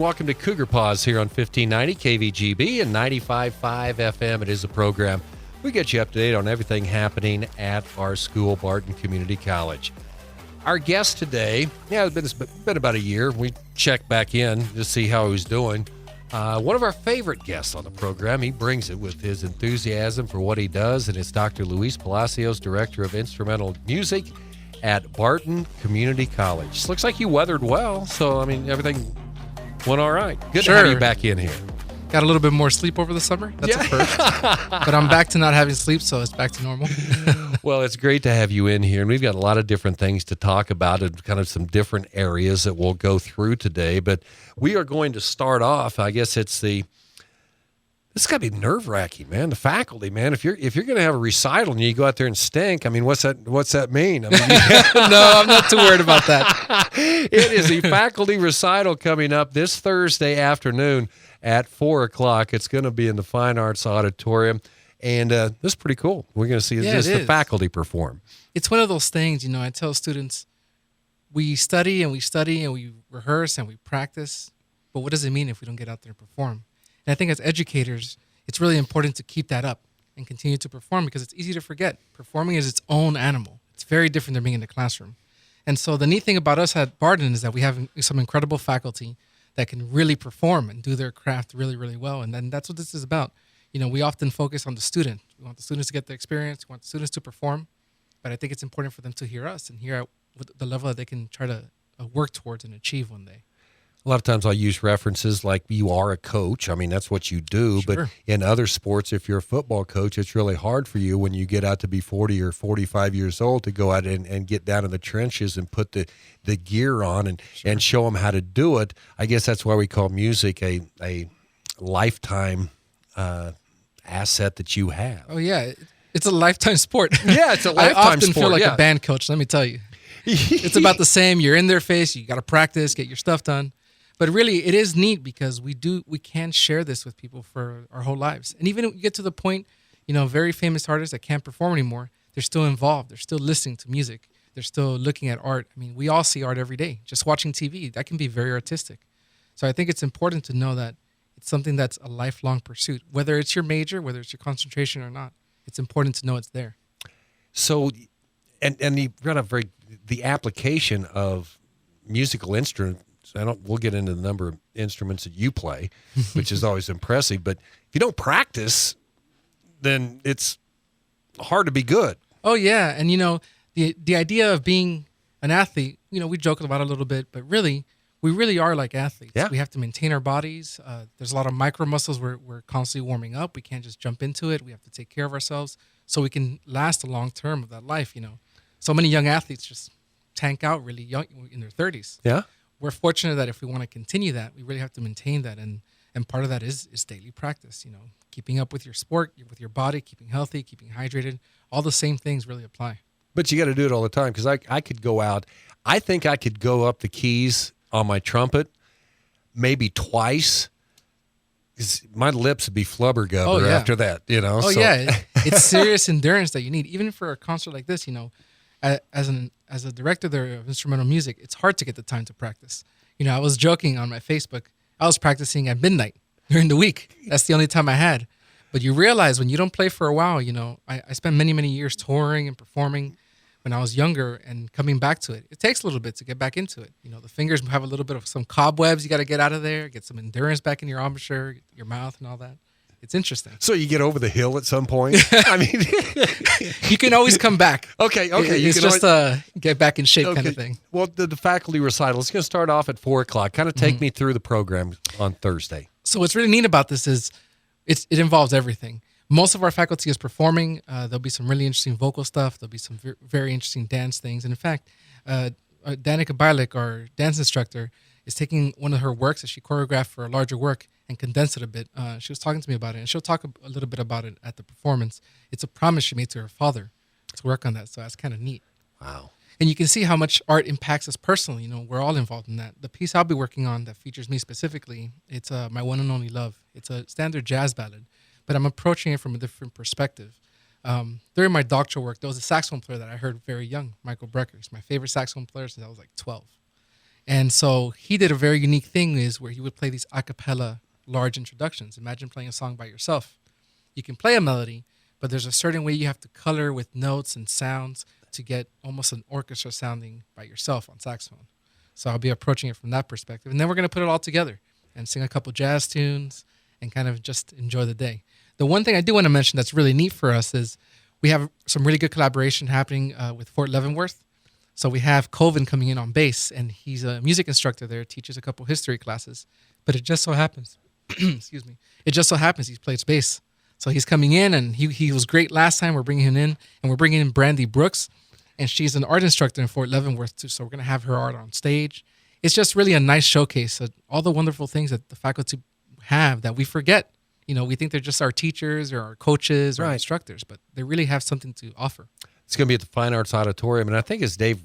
Welcome to Cougar Pause here on 1590 KVGB and 95.5 FM. It is a program. We get you up to date on everything happening at our school, Barton Community College. Our guest today, it's been about a year. We checked back in to see how he was doing. One of our favorite guests on the program. He brings it with his enthusiasm for what he does, and it's Dr. Luis Palacios, Director of Instrumental Music at Barton Community College. Looks like you weathered well, so, everything went all right. Good to have you back in here. Got a little bit more sleep over the summer. That's a first. But I'm back to not having sleep, so it's back to normal. Well, it's great to have you in here, and we've got a lot of different things to talk about and kind of some different areas that we'll go through today. But we are going to start off, I guess this got to be nerve-wracking, man. The faculty, man. If you're going to have a recital and you go out there and stink, what's that mean? No, I'm not too worried about that. It is a faculty recital coming up this Thursday afternoon at 4 o'clock. It's going to be in the Fine Arts Auditorium, and this is pretty cool. We're going to see the faculty perform. It's one of those things, I tell students, we study and we rehearse and we practice, but what does it mean if we don't get out there and perform? And I think as educators, it's really important to keep that up and continue to perform because it's easy to forget. Performing is its own animal. It's very different than being in the classroom. And so the neat thing about us at Barton is that we have some incredible faculty that can really perform and do their craft really, really well. And then that's what this is about. We often focus on the student. We want the students to get the experience. We want the students to perform. But I think it's important for them to hear us and hear the level that they can try to work towards and achieve one day. A lot of times I use references like you are a coach. That's what you do. Sure. But in other sports, if you're a football coach, it's really hard for you when you get out to be 40 or 45 years old to go out and get down in the trenches and put the gear on and show them how to do it. I guess that's why we call music a lifetime asset that you have. Oh, yeah. It's a lifetime sport. Yeah, it's a lifetime sport. I often feel like a band coach, let me tell you. It's about the same. You're in their face. You got to practice, get your stuff done. But really, it is neat because we can share this with people for our whole lives. And even if we get to the point, very famous artists that can't perform anymore, they're still involved. They're still listening to music. They're still looking at art. We all see art every day. Just watching TV, that can be very artistic. So I think it's important to know that it's something that's a lifelong pursuit. Whether it's your major, whether it's your concentration or not, it's important to know it's there. So, and you brought up the application of musical instruments. We'll get into the number of instruments that you play, which is always impressive. But if you don't practice, then it's hard to be good. Oh, yeah. And, the idea of being an athlete, we joke about it a little bit, but really, we really are like athletes. Yeah. We have to maintain our bodies. There's a lot of micro muscles we're constantly warming up. We can't just jump into it. We have to take care of ourselves so we can last a long term of that life, So many young athletes just tank out really young in their 30s. Yeah. We're fortunate that if we want to continue that, we really have to maintain that. And part of that is daily practice, keeping up with your sport, with your body, keeping healthy, keeping hydrated. All the same things really apply. But you got to do it all the time because I could go out. I think I could go up the keys on my trumpet maybe twice. My lips would be flubbergubber after that, Oh, so. Yeah. It's serious endurance that you need. Even for a concert like this, as a director there of instrumental music, it's hard to get the time to practice. I was joking on my Facebook. I was practicing at midnight during the week. That's the only time I had. But you realize when you don't play for a while, I spent many, many years touring and performing when I was younger and coming back to it. It takes a little bit to get back into it. The fingers have a little bit of some cobwebs you got to get out of there, get some endurance back in your embouchure, your mouth and all that. It's interesting. So you get over the hill at some point? You can always come back. Okay. It's just get back in shape kind of thing. Well, the faculty recital is going to start off at 4 o'clock. Kind of take me through the program on Thursday. So what's really neat about this is it involves everything. Most of our faculty is performing. There'll be some really interesting vocal stuff. There'll be some very interesting dance things. And in fact, Danica Bialik, our dance instructor, is taking one of her works that she choreographed for a larger work and condensed it a bit. She was talking to me about it, and she'll talk a little bit about it at the performance. It's a promise she made to her father to work on that, so that's kind of neat. Wow. And you can see how much art impacts us personally. We're all involved in that. The piece I'll be working on that features me specifically, it's My One and Only Love. It's a standard jazz ballad, but I'm approaching it from a different perspective. During my doctoral work, there was a saxophone player that I heard very young, Michael Brecker. He's my favorite saxophone player since I was like 12. And so he did a very unique thing is where he would play these a cappella large introductions. Imagine playing a song by yourself. You can play a melody, but there's a certain way you have to color with notes and sounds to get almost an orchestra sounding by yourself on saxophone. So I'll be approaching it from that perspective. And then we're going to put it all together and sing a couple jazz tunes and kind of just enjoy the day. The one thing I do want to mention that's really neat for us is we have some really good collaboration happening with Fort Leavenworth. So we have Colvin coming in on bass, and he's a music instructor there, teaches a couple history classes. But it just so happens, excuse me, it just so happens he plays bass. So he's coming in, and he was great last time. We're bringing him in, and we're bringing in Brandy Brooks, and she's an art instructor in Fort Leavenworth too. So we're going to have her art on stage. It's just really a nice showcase of all the wonderful things that the faculty have that we forget. You know, we think they're just our teachers or our coaches or our instructors, but they really have something to offer. It's going to be at the Fine Arts Auditorium, and I think it's Dave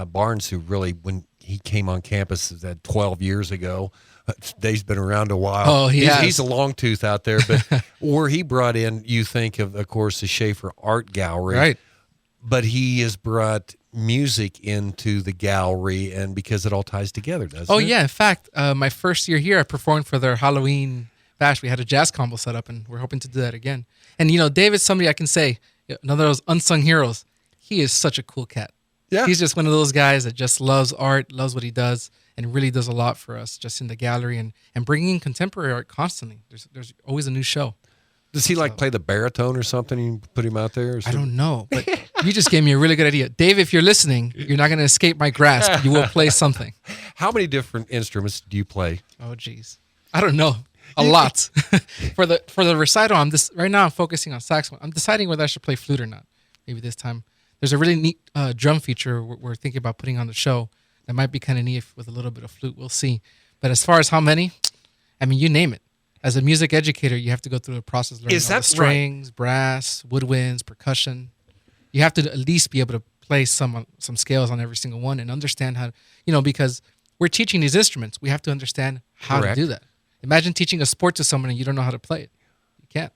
Barnes who really, when he came on campus that 12 years ago, Dave's been around a while. Oh, he's a long tooth out there, but where he brought in, you think of course, the Schaefer Art Gallery, right? But he has brought music into the gallery, and because it all ties together, doesn't it? Oh yeah, in fact, my first year here, I performed for their Halloween bash. We had a jazz combo set up, and we're hoping to do that again. And you know, David's somebody I can say, another of those unsung heroes. He is such a cool cat. Yeah. He's just one of those guys that just loves art, loves what he does, and really does a lot for us just in the gallery and bringing contemporary art constantly. There's always a new show. Does he play the baritone or something? You put him out there? Or I don't know, but you just gave me a really good idea. Dave, if you're listening, you're not going to escape my grasp. You will play something. How many different instruments do you play? Oh, geez. I don't know. A lot. For the recital, right now I'm focusing on saxophone. I'm deciding whether I should play flute or not. Maybe this time. There's a really neat drum feature we're thinking about putting on the show that might be kind of neat with a little bit of flute. We'll see. But as far as how many, I mean, you name it. As a music educator, you have to go through the process learning all the strings, brass, woodwinds, percussion. You have to at least be able to play some scales on every single one and understand how, because we're teaching these instruments. We have to understand how to do that. Imagine teaching a sport to someone and you don't know how to play it. You can't.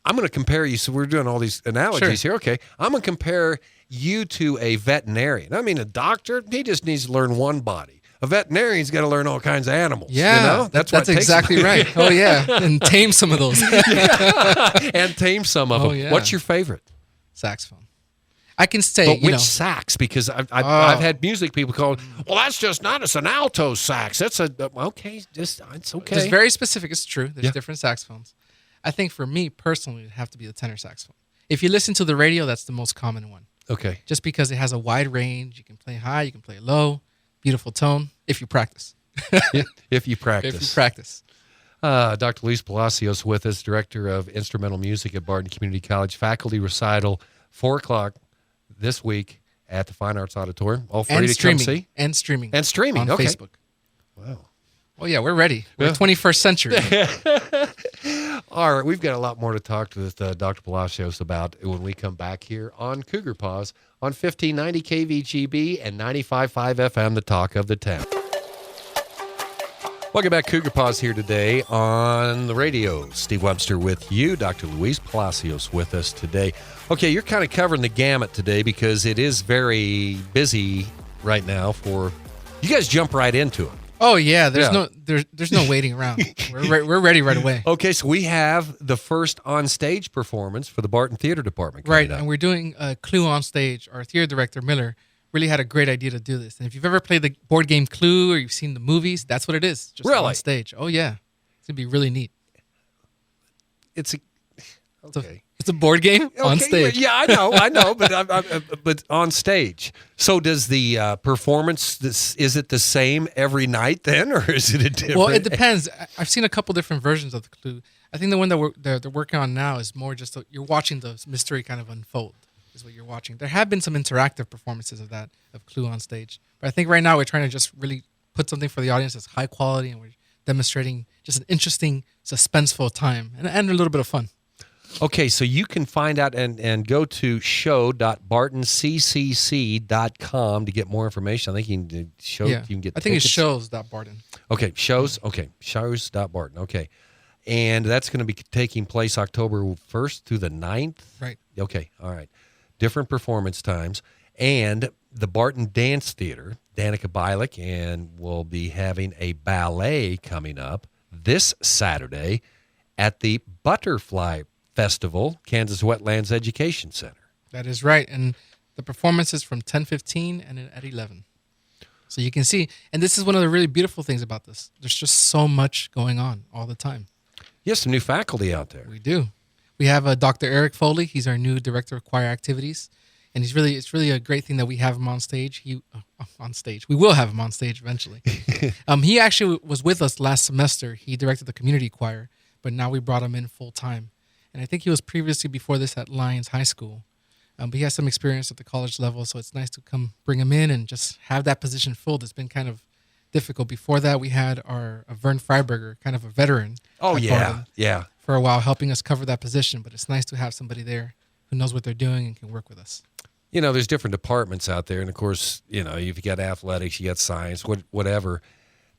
I'm going to compare you. So we're doing all these analogies here. Okay. I'm going to compare you to a veterinarian. I mean, a doctor, he just needs to learn one body. A veterinarian's got to learn all kinds of animals. Yeah. That's exactly right. Oh, yeah. And tame some of those. And tame some of them. Yeah. What's your favorite? Saxophone. I can say, but which sax? Because I've had music people call, well, that's just not, it's an alto sax. That's okay. It's okay. It's very specific. It's true. There's different saxophones. I think for me personally, it'd have to be the tenor saxophone. If you listen to the radio, that's the most common one. Okay. Just because it has a wide range. You can play high, you can play low, beautiful tone, if you practice. If you practice. If you practice. Dr. Luis Palacios with us, Director of Instrumental Music at Barton Community College. Faculty recital, 4 o'clock this week at the Fine Arts Auditorium. All free to come see. And streaming. And streaming, on Facebook. Wow. Oh, yeah, we're ready. We're 21st century. All right, we've got a lot more to talk to Dr. Palacios about when we come back here on Cougar Pause on 1590 KVGB and 95.5 FM, the talk of the town. Welcome back, Cougar Pause here today on the radio. Steve Webster with you, Dr. Luis Palacios with us today. Okay, you're kind of covering the gamut today because it is very busy right now for you guys. Jump right into it. Oh yeah, there's no waiting around. We're ready right away. Okay, so we have the first on stage performance for the Barton Theater Department. Right, and we're doing Clue on stage. Our theater director Miller really had a great idea to do this. And if you've ever played the board game Clue or you've seen the movies, that's what it is. Just on stage. Oh yeah, it's gonna be really neat. It's a board game on stage. Yeah, I know, but on stage. So does the performance? Is it the same every night then, or is it a different? Well, it depends. I've seen a couple different versions of the Clue. I think the one that they're working on now is more just you're watching the mystery kind of unfold. Is what you're watching. There have been some interactive performances of Clue on stage, but I think right now we're trying to just really put something for the audience that's high quality, and we're demonstrating just an interesting, suspenseful time and a little bit of fun. Okay, so you can find out and go to show.bartonccc.com to get more information. I think you can you can get. I think it's shows.barton. Okay, shows. Okay, shows.barton. Okay, and that's going to be taking place October 1st through the 9th. Right. Okay. All right. Different performance times. And the Barton Dance Theater, Danica Bialik, and we'll be having a ballet coming up this Saturday at the Butterfly Festival, Kansas Wetlands Education Center. That is right. And the performance is from 10:15 and at 11. So you can see, and this is one of the really beautiful things about this. There's just so much going on all the time. You have some new faculty out there. We do. We have Dr. Eric Foley. He's our new director of choir activities. And it's really a great thing that we have him on stage. On stage. We will have him on stage eventually. He actually was with us last semester. He directed the community choir, but now we brought him in full time. And I think he was previously before this at Lyons High School. But he has some experience at the college level, so it's nice to come bring him in and just have that position filled. It's been kind of difficult. Before that, we had our Vern Freiberger, kind of a veteran. Oh, yeah, yeah. For a while, helping us cover that position. But it's nice to have somebody there who knows what they're doing and can work with us. You know, there's different departments out there. And, of course, you know, you've got athletics, you got science, whatever.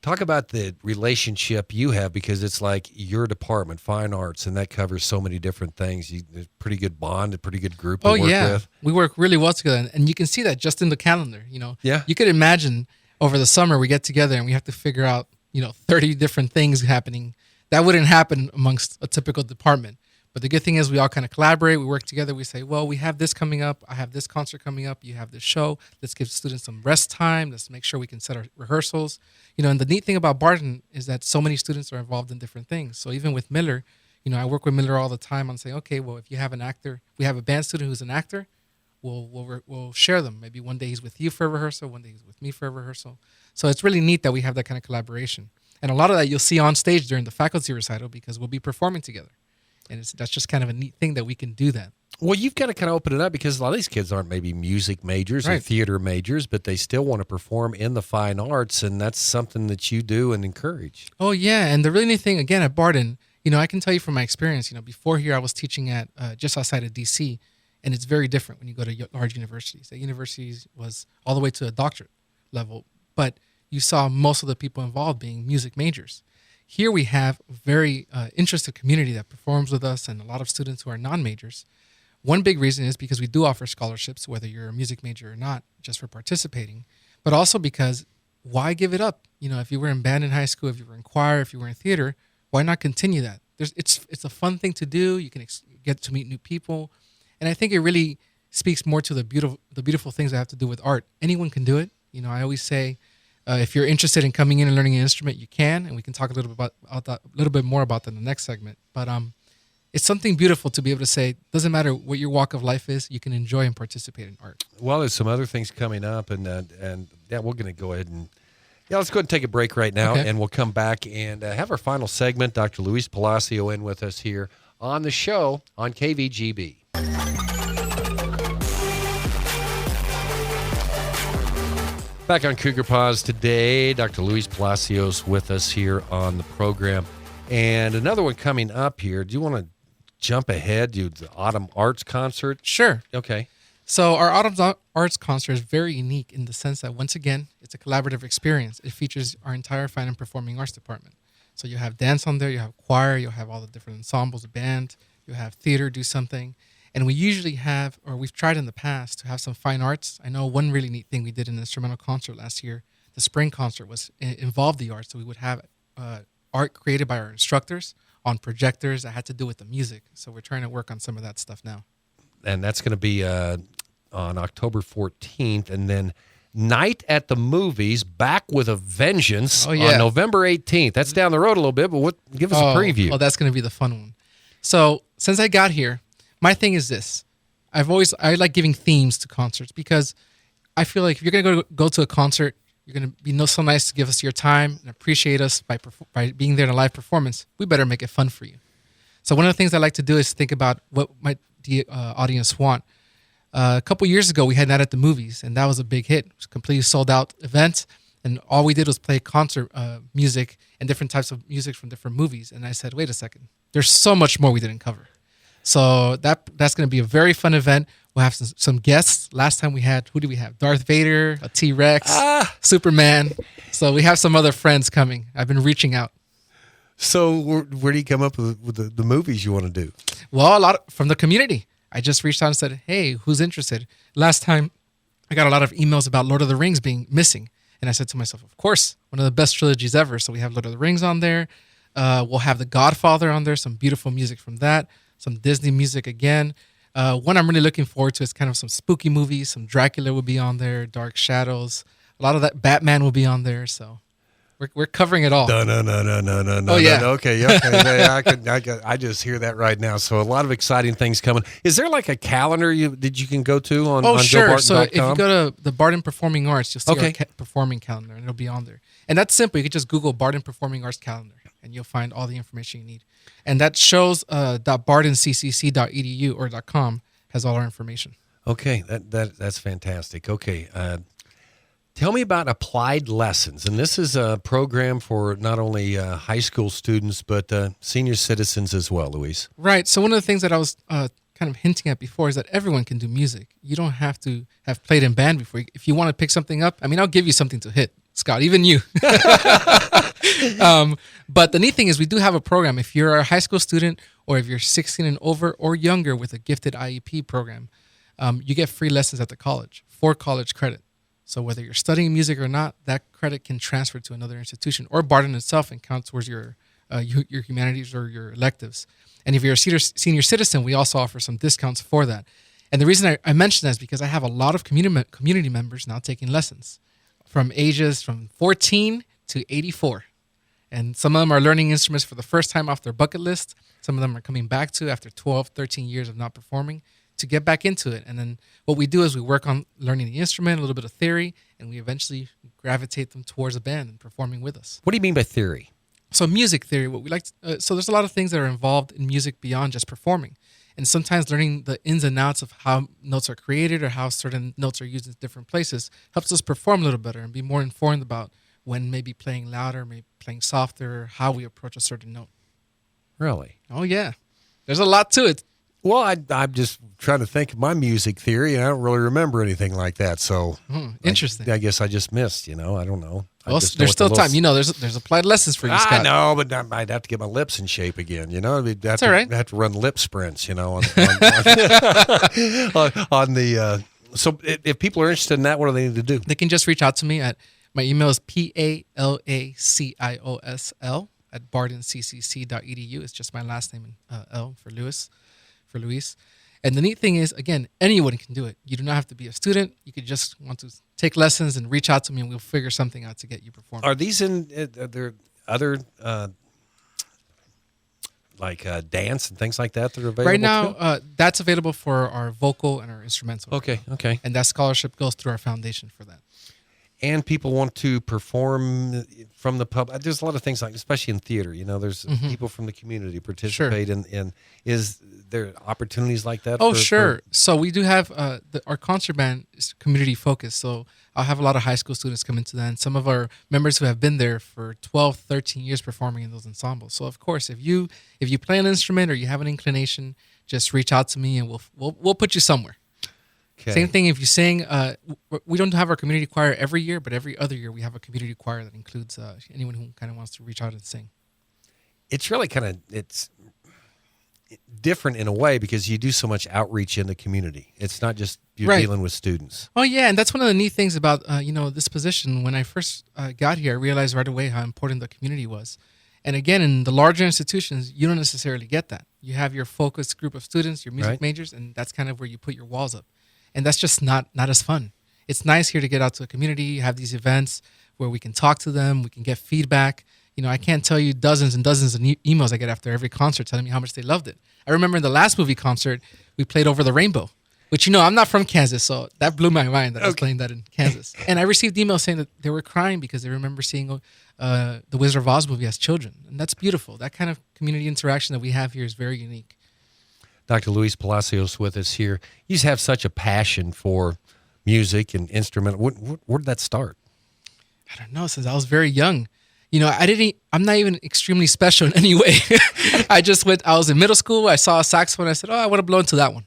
Talk about the relationship you have, because it's like your department, fine arts, and that covers so many different things. There's a pretty good bond, a pretty good group to work with. We work really well together. And you can see that just in the calendar, you know. Yeah. You could imagine over the summer we get together and we have to figure out, 30 different things happening. That wouldn't happen amongst a typical department. But the good thing is we all kind of collaborate. We work together. We say, well, we have this coming up. I have this concert coming up. You have this show. Let's give students some rest time. Let's make sure we can set our rehearsals. And the neat thing about Barton is that so many students are involved in different things. So even with Miller, I work with Miller all the time on saying, okay, well, if you have an actor, we have a band student who's an actor, we'll share them. Maybe one day he's with you for a rehearsal, one day he's with me for a rehearsal. So it's really neat that we have that kind of collaboration. And a lot of that you'll see on stage during the faculty recital because we'll be performing together. And that's just kind of a neat thing that we can do that. Well, you've got to kind of open it up because a lot of these kids aren't maybe music majors or theater majors, but they still want to perform in the fine arts, and that's something that you do and encourage. Oh, yeah. And the really neat thing, again, at Barton, I can tell you from my experience, before here I was teaching at just outside of D.C., and it's very different when you go to large universities. At universities was all the way to a doctorate level, but you saw most of the people involved being music majors. Here we have a very interested community that performs with us and a lot of students who are non-majors. One big reason is because we do offer scholarships, whether you're a music major or not, just for participating, but also because why give it up? If you were in band in high school, if you were in choir, if you were in theater, why not continue that? It's a fun thing to do. You can get to meet new people. And I think it really speaks more to the beautiful things that have to do with art. Anyone can do it. I always say, if you're interested in coming in and learning an instrument, you can, and we can talk a little bit more about that in the next segment. But it's something beautiful to be able to say, doesn't matter what your walk of life is, you can enjoy and participate in art. Well, there's some other things coming up, and we're going to go ahead and let's go ahead and take a break right now, and we'll come back and have our final segment. Dr. Luis Palacio in with us here on the show on KVGB. Back on Cougar Pause today, Dr. Luis Palacios with us here on the program. And another one coming up here. Do you want to jump ahead to the Autumn Arts Concert? Sure. Okay. So our Autumn Arts Concert is very unique in the sense that, once again, it's a collaborative experience. It features our entire fine and performing arts department. So you have dance on there, you have choir, you'll have all the different ensembles, the band, you have theater do something. And we usually have, or we've tried in the past, to have some fine arts. I know one really neat thing we did in an instrumental concert last year, the spring concert, was involved the arts. So we would have art created by our instructors on projectors that had to do with the music. So we're trying to work on some of that stuff now. And that's going to be on October 14th. And then Night at the Movies, Back with a Vengeance on November 18th. That's down the road a little bit, but give us a preview. Oh, that's going to be the fun one. So since I got here, my thing is this. I like giving themes to concerts because I feel like if you're going to go to a concert, you're going to be so nice to give us your time and appreciate us by being there in a live performance. We better make it fun for you. So one of the things I like to do is think about what might the audience want. A couple years ago, we had Night at the Movies, and that was a big hit. It was a completely sold-out event, and all we did was play concert music and different types of music from different movies. And I said, wait a second. There's so much more we didn't cover. So that's going to be a very fun event. We'll have some guests. Last time who did we have? Darth Vader, a T-Rex, Superman. So we have some other friends coming. I've been reaching out. So where do you come up with the movies you want to do? Well, a lot from the community. I just reached out and said, hey, who's interested? Last time I got a lot of emails about Lord of the Rings being missing. And I said to myself, of course, one of the best trilogies ever. So we have Lord of the Rings on there. We'll have The Godfather on there, some beautiful music from that, some Disney music again. One I'm really looking forward to is kind of some spooky movies. Some Dracula will be on there, Dark Shadows. A lot of that Batman will be on there. So we're covering it all. No. Oh, yeah. Okay. I just hear that right now. So a lot of exciting things coming. Is there like a calendar that you can go to on sure. So if GoBarton.com? you go to the Barton Performing Arts, you'll see Okay. our performing calendar, and it'll be on there. And that's simple. You can just Google Barton Performing Arts calendar, and you'll find all the information you need. And that shows .bartonccc.edu or .com has all our information. Okay, that's fantastic. Okay, tell me about Applied Lessons. And this is a program for not only high school students, but senior citizens as well, Luis. Right. So one of the things that I was kind of hinting at before is that everyone can do music. You don't have to have played in band before. If you want to pick something up, I mean, I'll give you something to hit, Scott, even you. But the neat thing is we do have a program. If you're a high school student or if you're 16 and over or younger with a gifted IEP program, you get free lessons at the college for college credit. So whether you're studying music or not, that credit can transfer to another institution or Barton itself and count towards your humanities or your electives. And if you're a senior citizen, we also offer some discounts for that. And the reason I mention that is because I have a lot of community members now taking lessons from ages from 14 to 84. And some of them are learning instruments for the first time off their bucket list. Some of them are coming back to after 12, 13 years of not performing to get back into it. And then what we do is we work on learning the instrument, a little bit of theory, and we eventually gravitate them towards a band and performing with us. What do you mean by theory? So music theory, what we like so there's a lot of things that are involved in music beyond just performing. And sometimes learning the ins and outs of how notes are created or how certain notes are used in different places helps us perform a little better and be more informed about when maybe playing louder, maybe playing softer, how we approach a certain note. Really? Oh, yeah. There's a lot to it. Well, I'm just trying to think of my music theory, and I don't really remember anything like that. So interesting. I guess I just missed, I don't know. Well, there's still time. There's applied lessons for you, Scott. I know, but I might have to get my lips in shape again, That's all right. I have to run lip sprints, on the so if people are interested in that, what do they need to do? They can just reach out to me at my email is palaciosl@bartonccc.edu. It's just my last name and L for Luis. And the neat thing is, again, anyone can do it. You do not have to be a student. You could just want to take lessons and reach out to me, and we'll figure something out to get you performing. Are these in are there other dance and things like that are available? Right now, that's available for our vocal and our instrumental. Okay. And that scholarship goes through our foundation for that. And people want to perform from the pub. There's a lot of things especially in theater. There's people from the community participate in. Is there opportunities like that? Oh, sure. So we do have our concert band is community focused. So I'll have a lot of high school students come into that, and some of our members who have been there for 12, 13 years performing in those ensembles. So of course, if you play an instrument or you have an inclination, just reach out to me and we'll put you somewhere. Okay. Same thing if you sing. We don't have our community choir every year, but every other year we have a community choir that includes anyone who kind of wants to reach out and sing. It's really it's different in a way because you do so much outreach in the community. It's not just you're dealing with students. Oh yeah, and that's one of the neat things about this position. When I first got here, I realized right away how important the community was. And again, in the larger institutions, you don't necessarily get that. You have your focused group of students, your music majors, and that's kind of where you put your walls up. And that's just not as fun. It's nice here to get out to the community, have these events where we can talk to them, we can get feedback. I can't tell you dozens and dozens of emails I get after every concert telling me how much they loved it. I remember in the last movie concert, we played Over the Rainbow, which, I'm not from Kansas, so that blew my mind that I was playing that in Kansas. And I received emails saying that they were crying because they remember seeing the Wizard of Oz movie as children. And that's beautiful. That kind of community interaction that we have here is very unique. Dr. Luis Palacios with us here. You just have such a passion for music and instrumental. Where did that start? I don't know. Since I was very young. I'm not even extremely special in any way. I was in middle school. I saw a saxophone. I said, I want to blow into that one.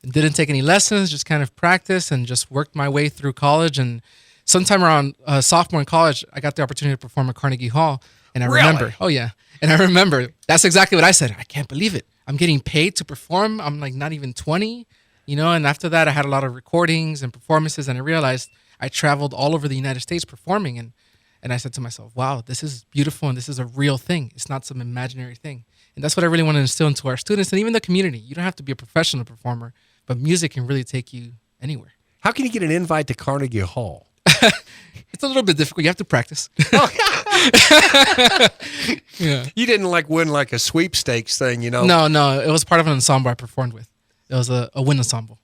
Didn't take any lessons, just kind of practiced and just worked my way through college. And sometime around sophomore in college, I got the opportunity to perform at Carnegie Hall. And I remember, and I remember, that's exactly what I said. I can't believe it. I'm getting paid to perform. I'm like not even 20. And after that, I had a lot of recordings and performances, and I realized I traveled all over the United States performing, and I said to myself, wow, this is beautiful, and this is a real thing. It's not some imaginary thing. And that's what I really want to instill into our students and even the community. You don't have to be a professional performer, but music can really take you anywhere. How can you get an invite to Carnegie Hall? It's a little bit difficult. You have to practice. Yeah. You didn't win a sweepstakes thing, No. It was part of an ensemble I performed with. It was a wind ensemble.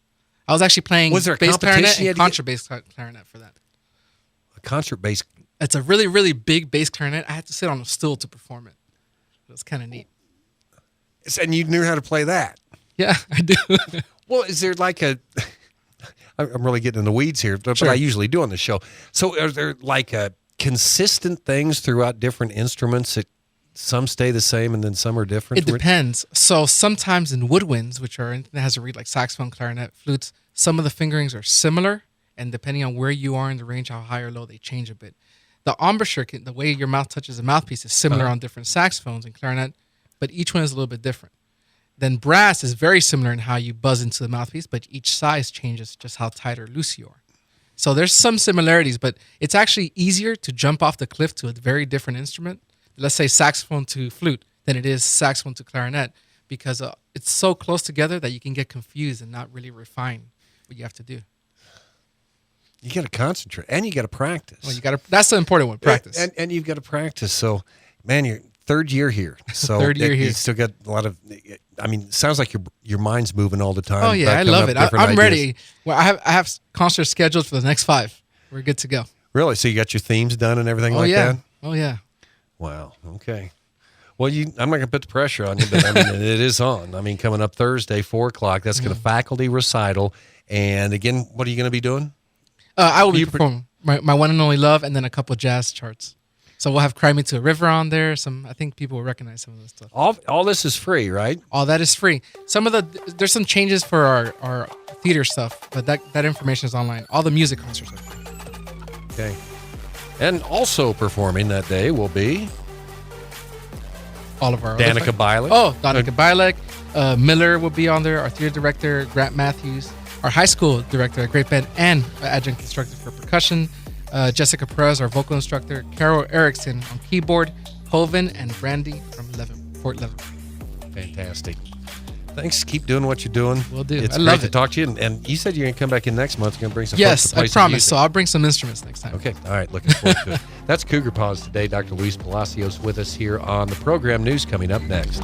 I was actually playing Was there a bass clarinet competition you and had to contrabass clarinet for that. A concert bass. It's a really, really big bass clarinet. I had to sit on a stool to perform it. It was kind of neat. And you knew how to play that? Yeah, I do. Well, is there I'm really getting in the weeds here, but Sure. I usually do on the show. So are there consistent things throughout different instruments that some stay the same and then some are different? It depends. So sometimes in woodwinds, which are anything that has a reed like saxophone, clarinet, flutes, some of the fingerings are similar, and depending on where you are in the range, how high or low, they change a bit. The embouchure, the way your mouth touches the mouthpiece, is similar on different saxophones and clarinet, but each one is a little bit different. Then brass is very similar in how you buzz into the mouthpiece, but each size changes just how tight or loose you are. So there's some similarities, but it's actually easier to jump off the cliff to a very different instrument, let's say saxophone to flute, than it is saxophone to clarinet, because it's so close together that you can get confused and not really refine what you have to do. You got to concentrate, and you got to practice. Well, that's the important one, practice. And you've got to practice. So, man, you're third year here. So Third year here. You still got a lot of. It sounds like your mind's moving all the time. Oh yeah, I love it. I'm ready. Well, I have concerts scheduled for the next 5. We're good to go. Really? So you got your themes done and everything yeah. that? Oh yeah. Wow. Okay. Well, I'm not going to put the pressure on you, but it is on. Coming up Thursday, 4:00. That's going to faculty recital. And again, what are you going to be doing? I will be performing my one and only love, and then a couple jazz charts. So we'll have "Cry Me to a River" on there. I think people will recognize some of this stuff. All this is free, right? All that is free. There's some changes for our theater stuff, but that information is online. All the music concerts are free. Okay. And also performing that day will be all of our Danica Bilek. Oh, Danica Bilek. Miller will be on there. Our theater director, Grant Matthews. Our high school director at Great Bend and adjunct instructor for percussion. Jessica Perez, our vocal instructor. Carol Erickson on keyboard. Hovind and Brandy from Fort Leavenworth. Fantastic. Thanks. Keep doing what you're doing. Will do. It's I great love to it. talk to you. And you said you're going to come back in next month. You're going to bring some folks Yes, to play I some promise. music. So I'll bring some instruments next time. Okay. All right. Looking forward to it. That's Cougar Pause today. Dr. Luis Palacios with us here on the program. News coming up next.